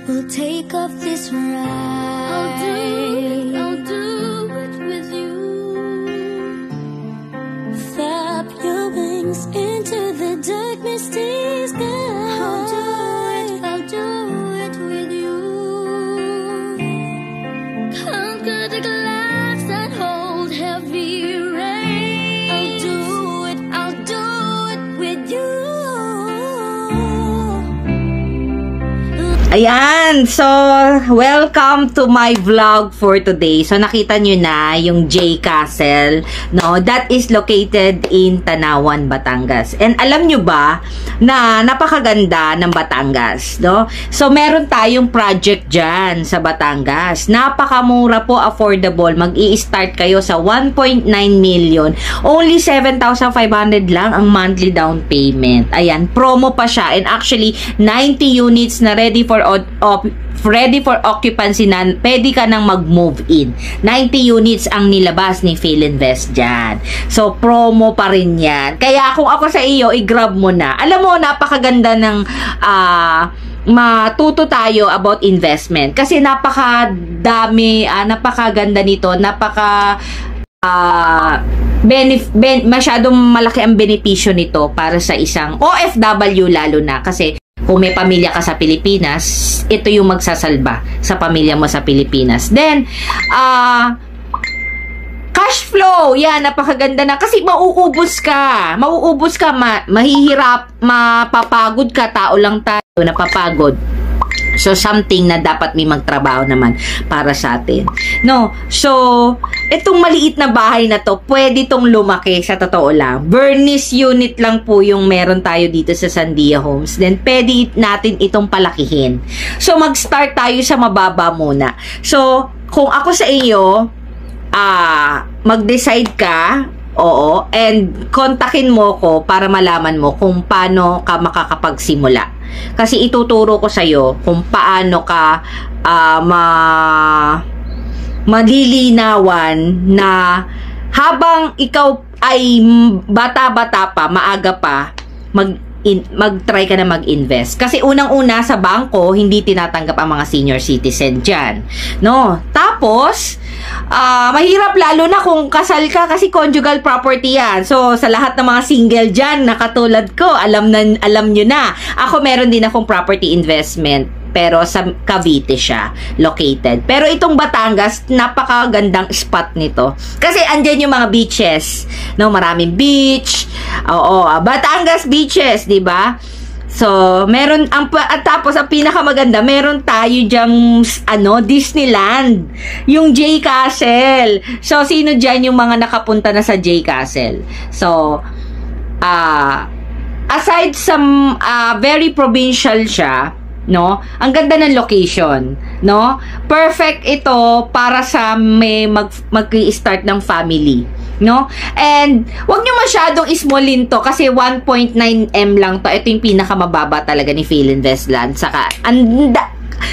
We'll take off this ride. I'll do it with you. Flap your wings into the dark, misty sky. I'll do it with you. Conquer the clouds that hold heavy rain. I'll do it with you. Ayan, so welcome to my vlog for today. So nakita nyo na yung J Castle, no? That is located in Tanawan, Batangas. And alam nyo ba na napakaganda ng Batangas, no? So meron tayong project dyan sa Batangas. Napakamura po, affordable. Mag-i-start kayo sa 1.9 million. Only 7,500 lang ang monthly down payment. Ayan, promo pa siya. And actually, 90 units na ready for occupancy na pwede ka nang mag-move in. 90 units ang nilabas ni Philinvest dyan. So, promo pa rin yan. Kaya kung ako sa iyo, i-grab mo na. Alam mo, napakaganda ng matuto tayo about investment. Kasi napakadami, napakaganda nito, masyadong malaki ang benepisyo nito para sa isang OFW lalo na. Kasi kung may pamilya ka sa Pilipinas, ito yung magsasalba sa pamilya mo sa Pilipinas. Then, cash flow. Yan, napakaganda na. Kasi mauubos ka. Mahihirap, mapapagod ka. Tao lang tayo, napapagod. So, something na dapat may magtrabaho naman para sa atin. No? So, itong maliit na bahay na to, pwede itong lumaki sa totoo lang. Furnished unit lang po yung meron tayo dito sa Sandia Homes. Then, pwede natin itong palakihin. So, mag-start tayo sa mababa muna. So, kung ako sa iyo, mag-decide ka, oo, and kontakin mo ko para malaman mo kung paano ka makakapagsimula. Kasi ituturo ko sa'yo kung paano ka malilinawan na habang ikaw ay bata-bata pa, maaga pa, mag-try ka na mag-invest. Kasi unang-una sa bangko, hindi tinatanggap ang mga senior citizen dyan. No? Tapos, mahirap lalo na kung kasal ka kasi conjugal property yan. So, sa lahat ng mga single dyan na katulad ko, alam nyo na. Ako meron din akong property investment. Pero sa Cavite siya located. Pero itong Batangas, napakagandang spot nito. Kasi andyan yung mga beaches. No, maraming beach. Oo, Batangas beaches, 'di ba? So, meron at tapos ang pinakamaganda, meron tayo diyang Disneyland, yung J Castle. So, sino diyan yung mga nakapunta na sa J Castle? So, aside sa very provincial siya, no? Ang ganda ng location, no? Perfect ito para sa may mag-i-start ng family, no? And wag niyo masyadong ismolin to kasi 1.9 M lang to. Ito yung pinakamababa talaga ni Philinvest Land. Saka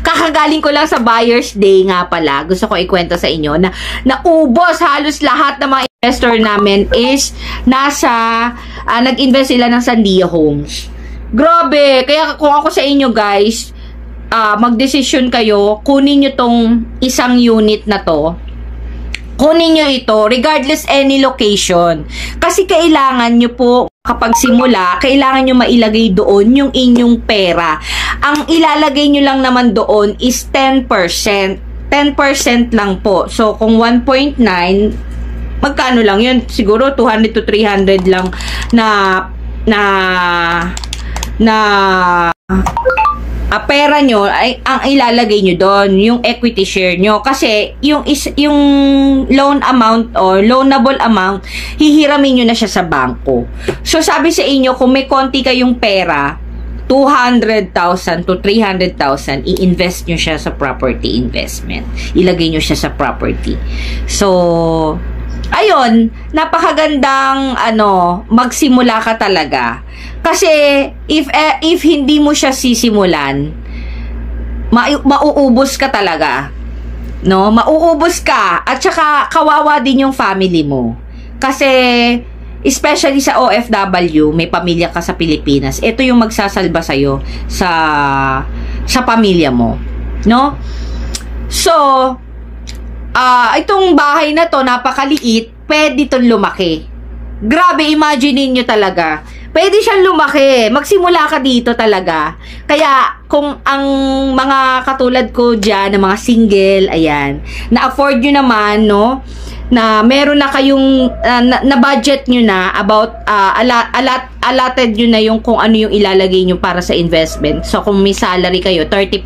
kakagaling ko lang sa Buyer's Day nga pala. Gusto ko ikwento sa inyo na naubos halos lahat ng mga investor namin is nag-invest sila ng Sandia Homes. Grabe! Kaya kung ako sa inyo guys, mag-decision kayo, kunin nyo tong isang unit na to. Kunin nyo ito, regardless any location. Kasi kailangan nyo po, kapag simula, kailangan nyo mailagay doon yung inyong pera. Ang ilalagay nyo lang naman doon is 10%. 10% lang po. So, kung 1.9, magkano lang yun? Siguro 200 to 300 lang pera nyo ay ang ilalagay nyo doon, yung equity share nyo. Kasi yung loan amount or loanable amount, hihiramin nyo na siya sa bangko. So sabi sa inyo, kung may konti kayong pera, 200,000 to 300,000, i-invest nyo siya sa property investment. Ilagay nyo siya sa property. So, ayun, napakagandang magsimula ka talaga. Kasi if hindi mo siya sisimulan, mauubos ka talaga. No? Mauubos ka at saka kawawa din yung family mo. Kasi especially sa OFW, may pamilya ka sa Pilipinas, ito yung magsasalba sa'yo sa pamilya mo. no? So, itong bahay na to, napakaliit, pwede itong lumaki. Grabe, imagine nyo talaga. Pwede siyang lumaki. Magsimula ka dito talaga. Kaya, kung ang mga katulad ko dyan, ng mga single, ayan, na-afford nyo naman, no, na meron na kayong, na budget nyo na about, allotted nyo na yung kung ano yung ilalagay nyo para sa investment. So, kung may salary kayo, 30%,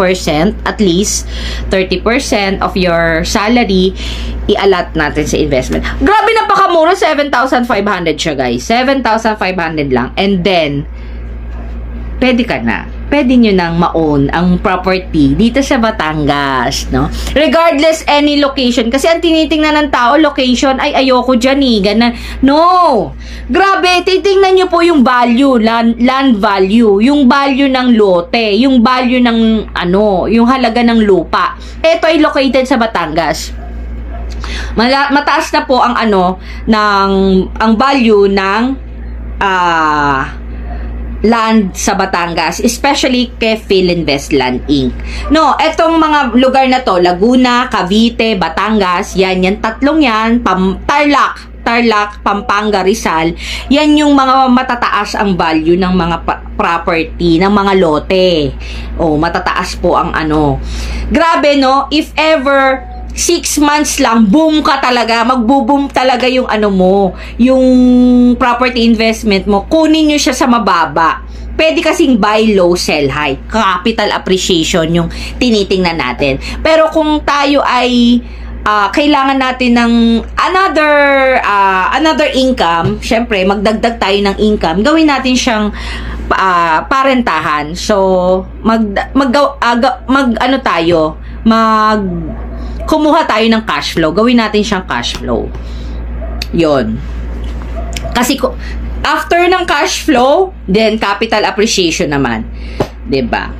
at least, 30% of your salary, i-allot natin sa investment. Grabe, napakamura, 7,500 siya, guys. 7,500 lang. And then, pwede ka na. Pwede nyo nang ma-own ang property dito sa Batangas, no? Regardless any location. Kasi ang tinitingnan ng tao, location, ay ayoko dyan ganun. No! Grabe, titingnan nyo po yung value, land value, yung value ng lote, yung value ng, yung halaga ng lupa. Ito ay located sa Batangas. Mataas na po ang ang value ng land sa Batangas, especially kay Philinvest Land Inc. No, etong mga lugar na to, Laguna, Cavite, Batangas, yan tatlong yan, Tarlac, Pampanga, Rizal, yan yung mga matataas ang value ng mga property, ng mga lote. Matataas po ang Grabe, no? If ever 6 months lang, boom ka talaga, magbo-boom talaga yung yung property investment mo, kunin nyo siya sa mababa. Pwede kasing buy low, sell high. Capital appreciation yung tinitingnan natin. Pero kung tayo ay kailangan natin ng another income, syempre, magdagdag tayo ng income, gawin natin siyang parentahan. So, kumuha tayo ng cash flow. Gawin natin siyang cash flow. Yon. Kasi after ng cash flow, then capital appreciation naman. 'Di ba?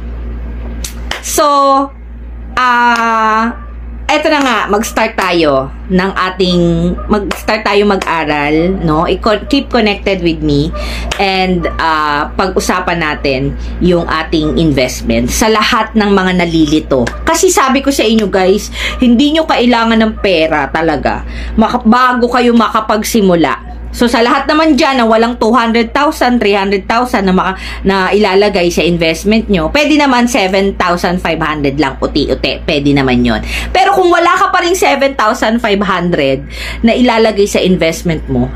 So, eto na nga, mag-start tayo mag-aral, no? Keep connected with me and pag-usapan natin yung ating investment sa lahat ng mga nalilito. Kasi sabi ko sa inyo, guys, hindi nyo kailangan ng pera talaga bago kayo makapagsimula. So, sa lahat naman dyan na walang 200,000, 300,000 na ilalagay sa investment nyo, pwede naman 7,500 lang uti-uti. Pwede naman yon. Pero kung wala ka pa rin 7,500 na ilalagay sa investment mo,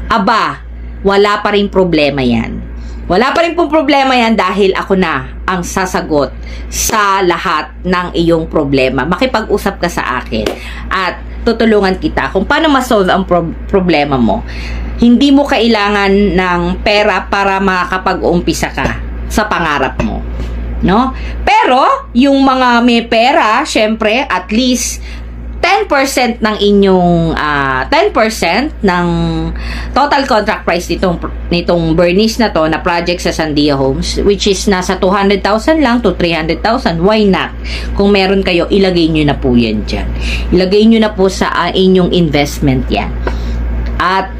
wala pa rin problema yan. Wala pa rin pong problema yan dahil ako na ang sasagot sa lahat ng iyong problema. Makipag-usap ka sa akin at tutulungan kita kung paano ma-solve ang problema mo. Hindi mo kailangan ng pera para makakapag-umpisa ka sa pangarap mo, no? Pero yung mga may pera, syempre, at least 10% ng inyong 10% ng total contract price nitong Bernice na to na project sa Sandia Homes, which is nasa 200,000 lang to 300,000. Why not? Kung meron kayo, ilagay nyo na po yan dyan. Ilagay nyo na po sa inyong investment yan. At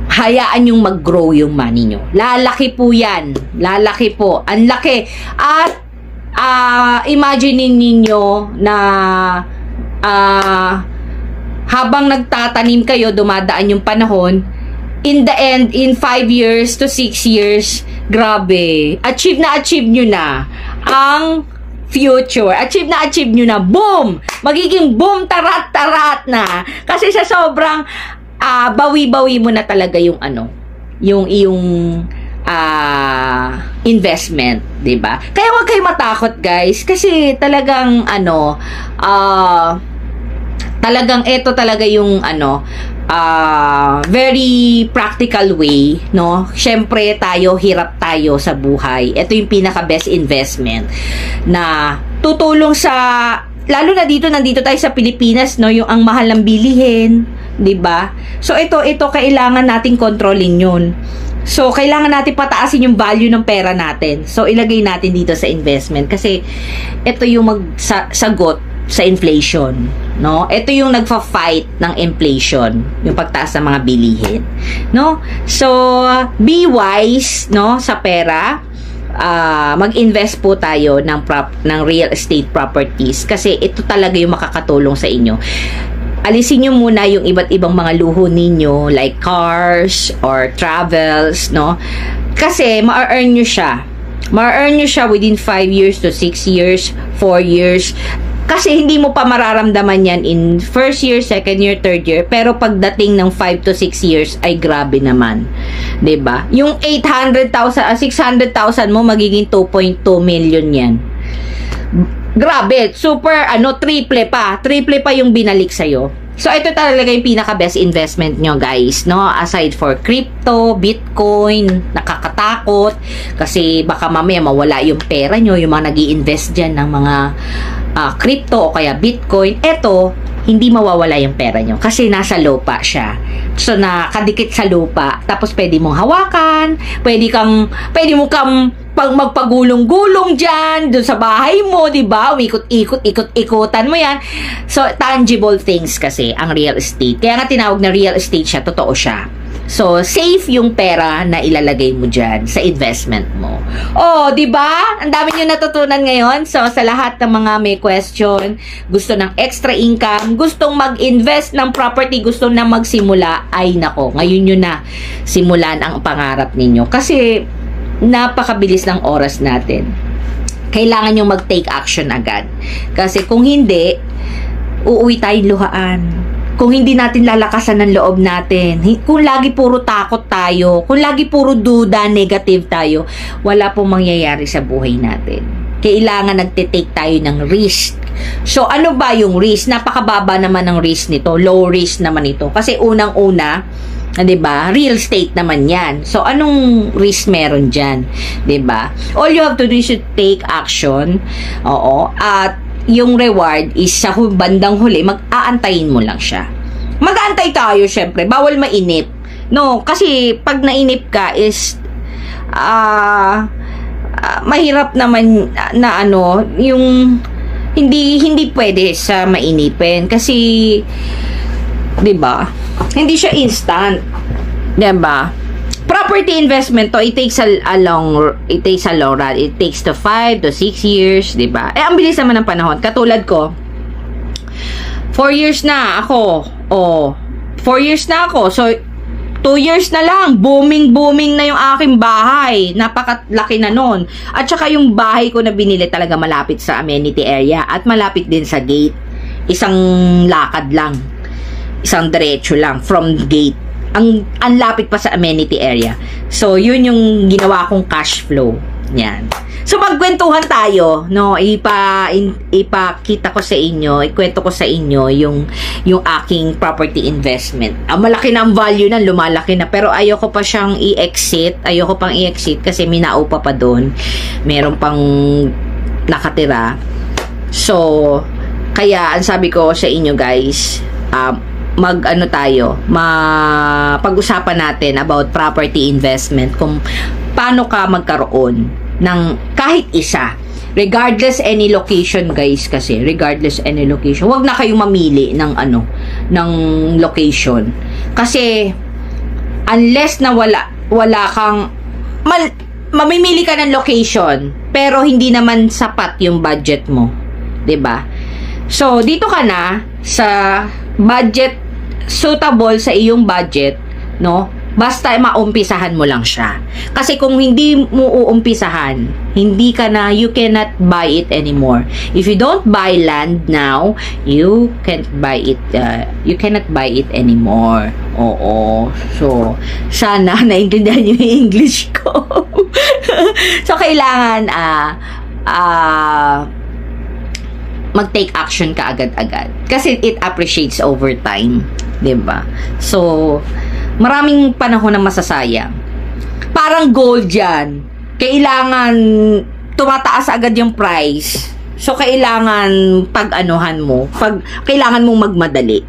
hayaan yung mag-grow yung money nyo. Lalaki po yan. Lalaki po. Ang laki. At imagine ninyo na habang nagtatanim kayo, dumadaan yung panahon, in the end, in 5 years to 6 years, grabe, achieve nyo na ang future. Achieve nyo na. Boom! Magiging boom, tarat-tarat na. Kasi sa sobrang bawi-bawi mo na talaga yung yung iyong investment, 'di ba? Kaya huwag kayo matakot, guys, kasi talagang talagang ito talaga yung very practical way, no? Syempre hirap tayo sa buhay. Ito yung pinaka best investment na tutulong sa, lalo na nandito tayo sa Pilipinas, no, yung ang mahal ng bilihin, 'di ba? So ito kailangan nating kontrolin 'yun. So, kailangan natin pataasin yung value ng pera natin. So, ilagay natin dito sa investment kasi ito yung magsagot sa inflation, no? Ito yung nagfa-fight ng inflation, yung pagtaas ng mga bilihin, no? So, be wise, no, sa pera. mag-invest po tayo ng real estate properties kasi ito talaga yung makakatulong sa inyo. Alisin nyo muna yung iba't ibang mga luho ninyo like cars or travels, no? Kasi ma-earn nyo siya. Ma-earn nyo siya within 5 years to 6 years, 4 years. Kasi hindi mo pa mararamdaman yan in first year, second year, third year. Pero pagdating ng 5 to 6 years, ay grabe naman. 'Di ba? Yung 800,000, 600,000 mo, magiging 2.2 million yan. Grabe, super, triple pa yung binalik sa'yo. So, ito talaga yung pinaka-best investment nyo, guys, no? Aside for crypto, Bitcoin, nakakatakot, kasi baka mamaya mawala yung pera nyo, yung mga nag-i-invest dyan ng mga crypto o kaya Bitcoin. Ito, hindi mawawala yung pera nyo kasi nasa lupa siya. So, nakadikit sa lupa. Tapos, pwede mong hawakan, pwede mo kang magpagulong-gulong dyan, dun sa bahay mo, diba? Ikot-ikutan mo yan. So, tangible things kasi ang real estate. Kaya nga tinawag na real estate siya, totoo siya. So, safe yung pera na ilalagay mo dyan sa investment mo. Oh, diba? Ang dami nyo natutunan ngayon. So, sa lahat ng mga may question, gusto ng extra income, gustong mag-invest ng property, gusto na magsimula, ay nako, ngayon nyo na simulan ang pangarap ninyo. Kasi, napakabilis ng oras natin. Kailangan nyo mag-take action agad. Kasi kung hindi, uuwi tayong luhaan. Kung hindi natin lalakasan ng loob natin, kung lagi puro takot tayo, kung lagi puro duda, negative tayo, wala pong mangyayari sa buhay natin. Kailangan nagtitake tayo ng risk. So, ano ba yung risk? Napakababa naman ng risk nito. Low risk naman ito. Kasi unang-una, 'di ba? Real estate naman 'yan. So anong risk meron diyan, 'di ba? All you have to do is to take action. Oo. At yung reward is sa bandang huli, mag-aantayin mo lang siya. Mag-aantay tayo syempre, bawal mainip. No, kasi pag nainip ka is mahirap naman na yung hindi pwede sa mainipin kasi 'di ba? Hindi siya instant. 'Di ba? Property investment to, it takes a long run. It takes to 5 to 6 years, 'di ba? Ang bilis naman ng panahon. Katulad ko, 4 years na ako. 4 years na ako. So 2 years na lang, booming na yung aking bahay. Napakalaki na nun. At saka yung bahay ko na binili talaga malapit sa amenity area at malapit din sa gate. Isang lakad lang. Isang diretso lang from gate. Ang lapit pa sa amenity area. So, yun yung ginawa kong cash flow. Yan. So, magkwentuhan tayo, no? Ipakita ko sa inyo, ikwento ko sa inyo yung aking property investment. Malaki na ang value na, lumalaki na. Pero ayoko pa siyang i-exit. Ayoko pang i-exit kasi minaupa pa doon. Meron pang nakatira. So, kaya, ang sabi ko sa inyo, guys, pag-usapan natin about property investment, kung paano ka magkaroon ng kahit isa, regardless any location, guys, kasi regardless any location, wag na kayong mamili ng location kasi unless na wala kang mamimili ka ng location pero hindi naman sapat yung budget mo, 'di ba? So dito ka na sa budget suitable sa iyong budget, no? Basta maumpisahan mo lang siya. Kasi kung hindi mo uumpisahan, you cannot buy it anymore. If you don't buy land now, you can't buy it. You cannot buy it anymore. Oo. So, sana naintindihan niyo yung English ko. So, kailangan mag-take action ka agad-agad. Kasi it appreciates over time. 'Di ba? So, maraming panahon na masasayang. Parang gold yan. Kailangan tumataas agad yung price. So, kailangan pag-anuhan mo. Kailangan mong magmadali.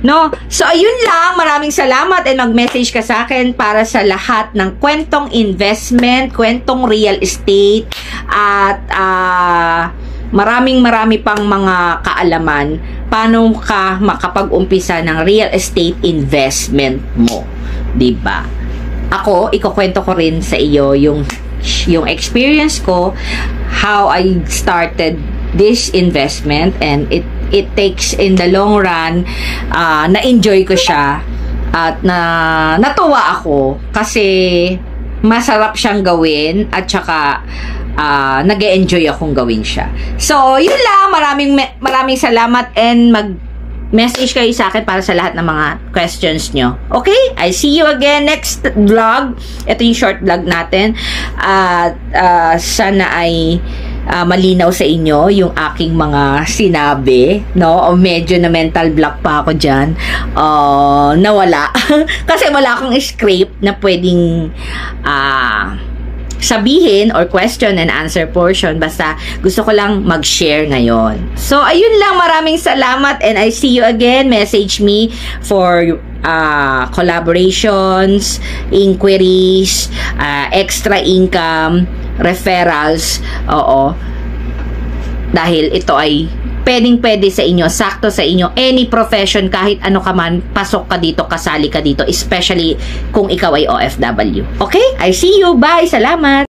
No? So, ayun lang. Maraming salamat and mag-message ka sa akin para sa lahat ng kwentong investment, kwentong real estate, at marami pang mga kaalaman paano ka makapag-umpisa ng real estate investment mo, 'di ba? Ako, ikukwento ko rin sa iyo yung message yung experience ko, how I started this investment, and it takes in the long run, na-enjoy ko siya at natuwa ako kasi masarap siyang gawin at saka nag-e-enjoy akong gawin siya. So, yun lang. Maraming salamat, and message kayo sa akin para sa lahat ng mga questions nyo. Okay? I see you again next vlog. Ito yung short vlog natin. At sana ay malinaw sa inyo yung aking mga sinabi, no? O medyo na mental block pa ako dyan. Nawala. Kasi wala akong script na pwedeng sabihin or question and answer portion. Basta gusto ko lang mag-share ngayon. So, ayun lang. Maraming salamat, and I see you again. Message me for collaborations, inquiries, extra income, referrals. Oo. Dahil ito ay pwedeng-pwede sa inyo, sakto sa inyo, any profession, kahit ano ka man, pasok ka dito, kasali ka dito, especially kung ikaw ay OFW. Okay? I see you. Bye. Salamat.